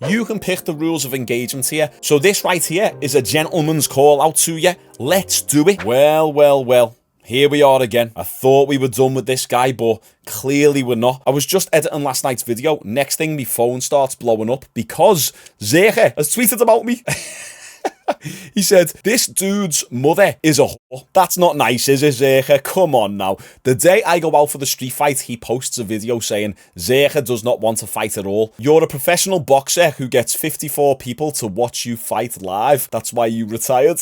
You can pick the rules of engagement here. So this right here is a gentleman's call out to you. Let's do it. Well. Here we are again. I thought we were done with this guy, but clearly we're not. I was just editing last night's video. Next thing, my phone starts blowing up because Zherka has tweeted about me. He said, this dude's mother is a whore. That's not nice, is it, Zherka? Come on now. The day I go out for the street fight, he posts a video saying, Zherka does not want to fight at all. You're a professional boxer who gets 54 people to watch you fight live. That's why you retired.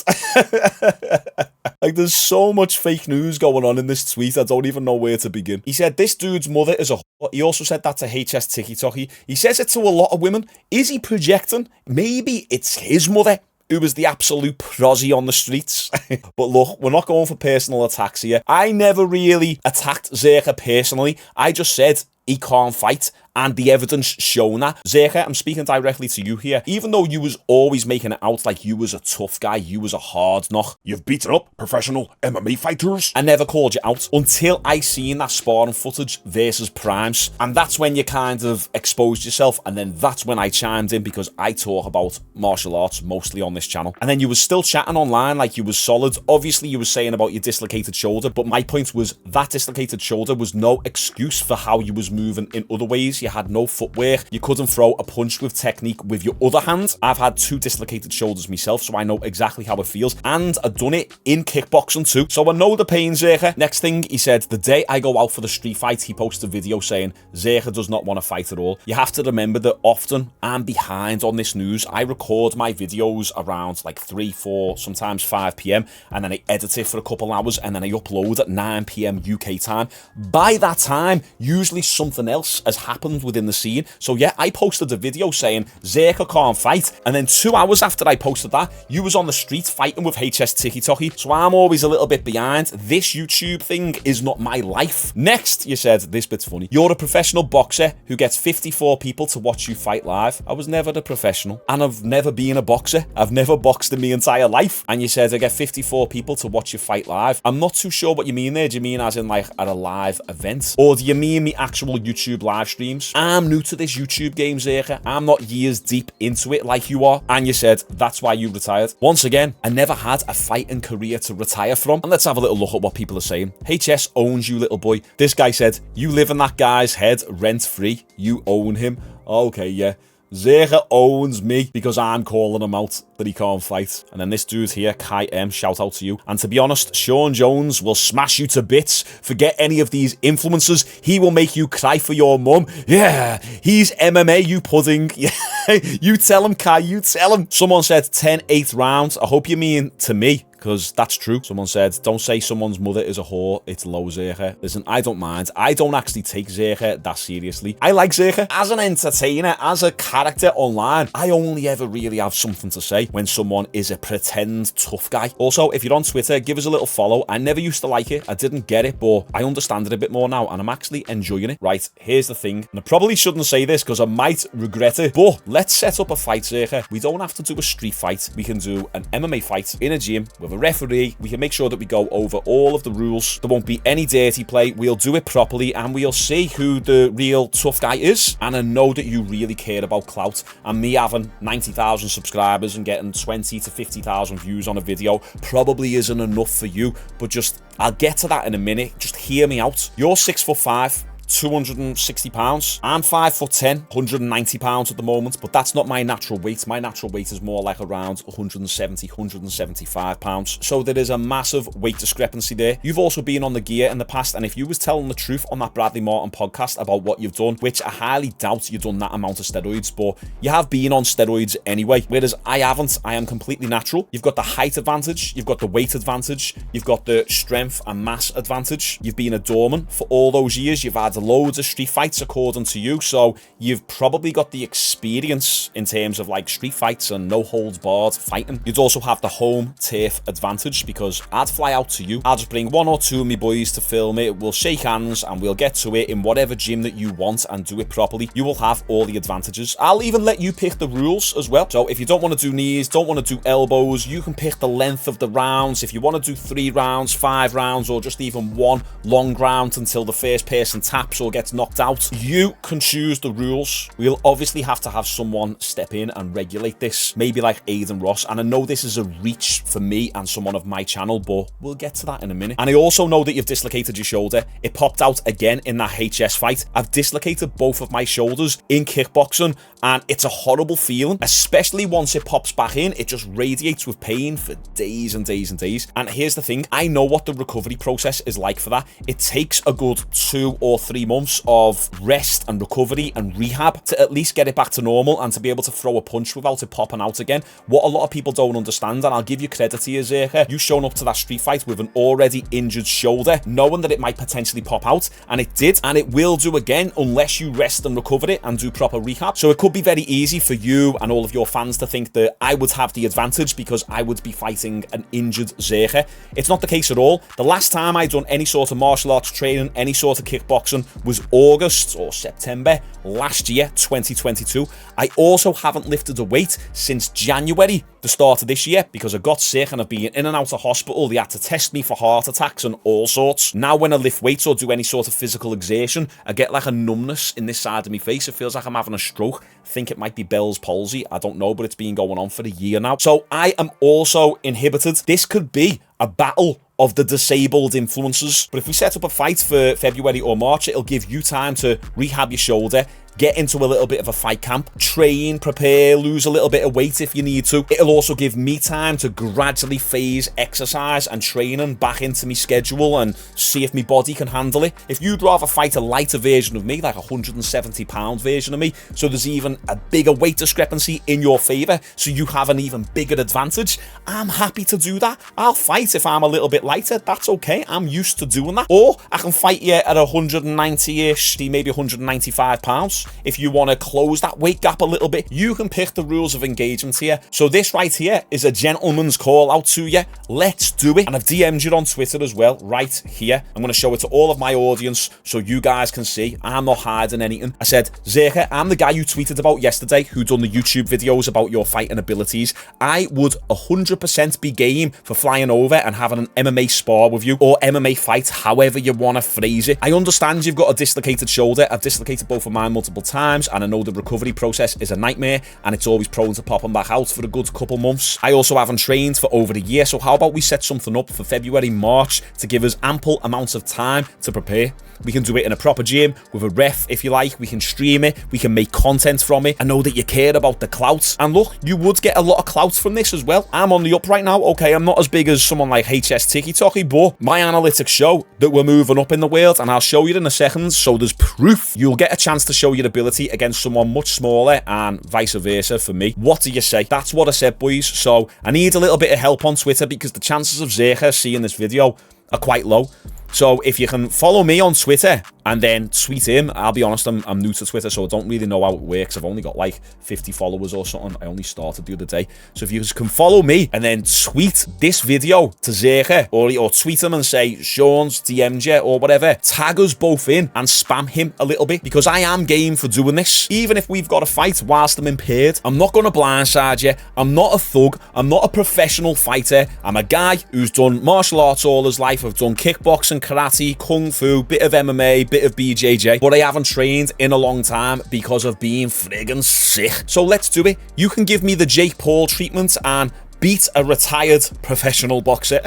Like, there's so much fake news going on in this tweet, I don't even know where to begin. He said, this dude's mother is a whore. He also said that to HS TikTok. He says it to a lot of women. Is he projecting? Maybe it's his mother who was the absolute prosy on the streets. But look, we're not going for personal attacks here. I never really attacked Zherka personally. I just said he can't fight, and the evidence shown that. Zherka, I'm speaking directly to you here. Even though you was always making it out like you was a tough guy, you was a hard knock, you've beaten up professional MMA fighters. I never called you out until I seen that sparring footage versus Primes, and that's when you kind of exposed yourself, and then that's when I chimed in because I talk about martial arts mostly on this channel. And then you was still chatting online like you was solid. Obviously you was saying about your dislocated shoulder, but my point was that dislocated shoulder was no excuse for how you was moving in other ways. You had no footwork. You couldn't throw a punch with technique with your other hand. I've had 2 dislocated shoulders myself, so I know exactly how it feels. And I've done it in kickboxing too. So I know the pain, Zherka. Next thing, he said, the day I go out for the street fight, he posted a video saying, Zherka does not want to fight at all. You have to remember that often I'm behind on this news. I record my videos around like 3, 4, sometimes 5 p.m. and then I edit it for a couple hours and then I upload at 9 p.m. UK time. By that time, usually something else has happened within the scene. So yeah, I posted a video saying Zherka can't fight, and then 2 hours after I posted that, you was on the street fighting with HS TikTok. So I'm always a little bit behind. This YouTube thing is not my life. Next, you said, this bit's funny, you're a professional boxer who gets 54 people to watch you fight live. I was never a professional, and I've never been a boxer. I've never boxed in my entire life. And you said I get 54 people to watch you fight live. I'm not too sure what you mean there. Do you mean as in like at a live event, or do you mean me actual YouTube live streams? I'm new to this YouTube game, Zherka. I'm not years deep into it like you are. And you said that's why you retired. Once again, I never had a fighting career to retire from. And let's have a little look at what people are saying. HS owns you, little boy. This guy said, you live in that guy's head rent-free. You own him. Okay, yeah. Zherka owns me because I'm calling him out that he can't fight. And then this dude here, Kai M, shout out to you. And to be honest, Shaun Jones will smash you to bits. Forget any of these influencers. He will make you cry for your mum. Yeah, he's MMA, you pudding. Yeah, you tell him, Kai, you tell him. Someone said 10-8 rounds. I hope you mean to me, because that's true. Someone said, don't say someone's mother is a whore, it's low, Zherka. Listen, I don't mind. I don't actually take Zherka that seriously. I like Zherka as an entertainer, as a character online. I only ever really have something to say when someone is a pretend tough guy. Also, if you're on Twitter, give us a little follow. I never used to like it. I didn't get it, but I understand it a bit more now, and I'm actually enjoying it. Right, here's the thing, and I probably shouldn't say this because I might regret it, but let's set up a fight, Zherka. We don't have to do a street fight. We can do an MMA fight in a gym with a referee. We can make sure that we go over all of the rules. There won't be any dirty play. We'll do it properly, and we'll see who the real tough guy is. And I know that you really care about clout, and me having 90,000 subscribers and getting 20 to 50,000 views on a video probably isn't enough for you, but just, I'll get to that in a minute. Just hear me out. You're 6'5", 260 pounds. I'm 5'10", 190 pounds at the moment, but that's not my natural weight. My natural weight is more like around 170, 175 pounds. So there is a massive weight discrepancy there. You've also been on the gear in the past, and if you was telling the truth on that Bradley Martin podcast about what you've done, which I highly doubt you've done that amount of steroids, but you have been on steroids anyway, whereas I haven't. I am completely natural. You've got the height advantage, you've got the weight advantage, you've got the strength and mass advantage. You've been a doorman for all those years. You've had loads of street fights according to you, so you've probably got the experience in terms of like street fights and no holds barred fighting. You'd also have the home turf advantage because I'd fly out to you, I'll just bring 1 or 2 of my boys to film it, we'll shake hands and we'll get to it in whatever gym that you want and do it properly. You will have all the advantages. I'll even let you pick the rules as well. So if you don't want to do knees, don't want to do elbows, you can pick the length of the rounds. If you want to do 3 rounds, 5 rounds, or just even 1 long round until the first person taps, collapse or gets knocked out. You can choose the rules. We'll obviously have to have someone step in and regulate this, maybe like Aiden Ross. And I know this is a reach for me and someone of my channel, but we'll get to that in a minute. And I also know that you've dislocated your shoulder. It popped out again in that HS fight. I've dislocated both of my shoulders in kickboxing, and it's a horrible feeling, especially once it pops back in. It just radiates with pain for days and days and days. And here's the thing, I know what the recovery process is like for that. It takes a good 2 or 3 months of rest and recovery and rehab to at least get it back to normal and to be able to throw a punch without it popping out again. What a lot of people don't understand, and I'll give you credit to you, Zherka, you shown up to that street fight with an already injured shoulder, knowing that it might potentially pop out, and it did, and it will do again unless you rest and recover it and do proper rehab. So it could be very easy for you and all of your fans to think that I would have the advantage because I would be fighting an injured Zherka. It's not the case at all. The last time I done any sort of martial arts training, any sort of kickboxing, was August or September last year, 2022. I also haven't lifted a weight since January, the start of this year, because I got sick and I've been in and out of hospital. They had to test me for heart attacks and all sorts. Now when I lift weights or do any sort of physical exertion, I get like a numbness in this side of my face. It feels like I'm having a stroke. I think it might be Bell's palsy. I don't know, but it's been going on for a year now. So I am also inhibited. This could be a battle of the disabled influences. But if we set up a fight for February or March, it'll give you time to rehab your shoulder, get into a little bit of a fight camp, train, prepare, lose a little bit of weight if you need to. It'll also give me time to gradually phase exercise and training back into my schedule and see if my body can handle it. If you'd rather fight a lighter version of me, like a 170-pound version of me, so there's even a bigger weight discrepancy in your favor, so you have an even bigger advantage, I'm happy to do that. I'll fight if I'm a little bit lighter. That's okay. I'm used to doing that. Or I can fight you at 190-ish, maybe 195 pounds. If you want to close that weight gap a little bit, you can pick the rules of engagement here. So this right here is a gentleman's call out to you. Let's do it. And I've DM'd you on Twitter as well, right here. I'm going to show it to all of my audience so you guys can see I'm not hiding anything. I said, Zherka, I'm the guy you tweeted about yesterday who done the YouTube videos about your fighting abilities. I would 100% be game for flying over and having an MMA spar with you, or MMA fight, however you want to phrase it. I understand you've got a dislocated shoulder. I've dislocated both of mine multiple times, and I know the recovery process is a nightmare and it's always prone to popping back out for a good couple months. I also haven't trained for over a year, so how about we set something up for February, March to give us ample amounts of time to prepare. We can do it in a proper gym with a ref if you like. We can stream it, we can make content from it. I know that you care about the clout, and look, you would get a lot of clout from this as well. I'm on the up right now. Okay, I'm not as big as someone like HS Tiki, but my analytics show that we're moving up in the world, and I'll show you in a second, so there's proof. You'll get a chance to show your ability against someone much smaller, and vice versa for me. What do you say? That's what I said, boys. So I need a little bit of help on Twitter because the chances of Zherka seeing this video are quite low. So if you can follow me on Twitter and then tweet him. I'll be honest, I'm new to Twitter, so I don't really know how it works. I've only got like 50 followers or something. I only started the other day. So if you can follow me and then tweet this video to Zherka, or tweet him and say, Shaun's DM'd you, or whatever, tag us both in and spam him a little bit, because I am game for doing this. Even if we've got a fight whilst I'm impaired, I'm not going to blindside you. I'm not a thug. I'm not a professional fighter. I'm a guy who's done martial arts all his life. I've done kickboxing, karate, kung fu, bit of MMA, bit of BJJ, but I haven't trained in a long time because of being friggin' sick. So let's do it. You can give me the Jake Paul treatment and beat a retired professional boxer.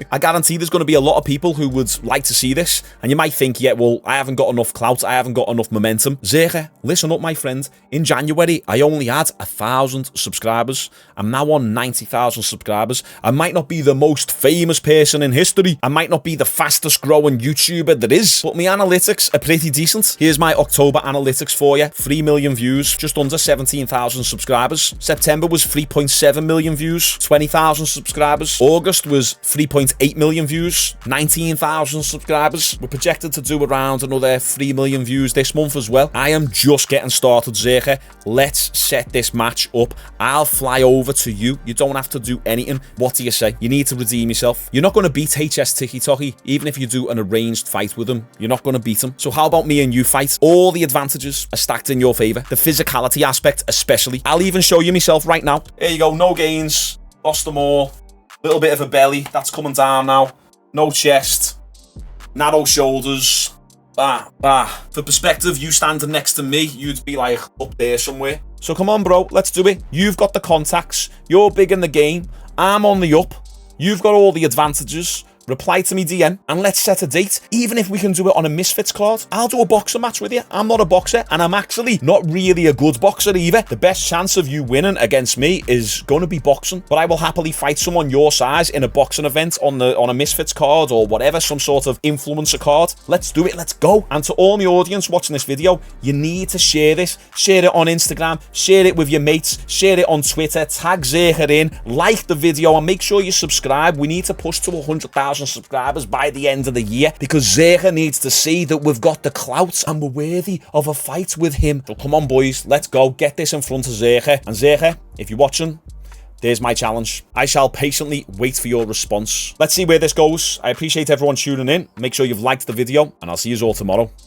I guarantee there's going to be a lot of people who would like to see this, and you might think, yeah, well, I haven't got enough clout, I haven't got enough momentum. Zherka, listen up, my friend. In January, I only had 1,000 subscribers. I'm now on 90,000 subscribers. I might not be the most famous person in history. I might not be the fastest growing YouTuber there is, but my analytics are pretty decent. Here's my October analytics for you. 3 million views, just under 17,000 subscribers. September was 3.7 million views. 20,000 subscribers. August was 3.8 million views, 19,000 subscribers. We're projected to do around another 3 million views this month as well. I am just getting started, Zherka. Let's set this match up. I'll fly over to you. You don't have to do anything. What do you say? You need to redeem yourself. You're not going to beat HS Tiki, even if you do an arranged fight with him. You're not going to beat him. So how about me and you fight? All the advantages are stacked in your favor. The physicality aspect especially. I'll even show you myself right now. There you go. No gains. Lost them all. Little bit of a belly. That's coming down now. No chest. Narrow shoulders. Bah, bah. For perspective, you standing next to me, you'd be like up there somewhere. So come on, bro, let's do it. You've got the contacts. You're big in the game. I'm on the up. You've got all the advantages. Reply to me DM and let's set a date. Even if we can do it on a Misfits card, I'll do a boxer match with you. I'm not a boxer and I'm actually not really a good boxer either. The best chance of you winning against me is going to be boxing, but I will happily fight someone your size in a boxing event on a Misfits card or whatever, some sort of influencer card. Let's do it. Let's go. And to all my audience watching this video, you need to share this. Share it on Instagram. Share it with your mates. Share it on Twitter. Tag Zherka in. Like the video and make sure you subscribe. We need to push to 100,000 subscribers by the end of the year because Zherka needs to see that we've got the clout and we're worthy of a fight with him. So come on, boys, let's go. Get this in front of Zherka. And Zherka, if you're watching, there's my challenge. I shall patiently wait for your response. Let's see where this goes. I appreciate everyone tuning in. Make sure you've liked the video and I'll see you all tomorrow.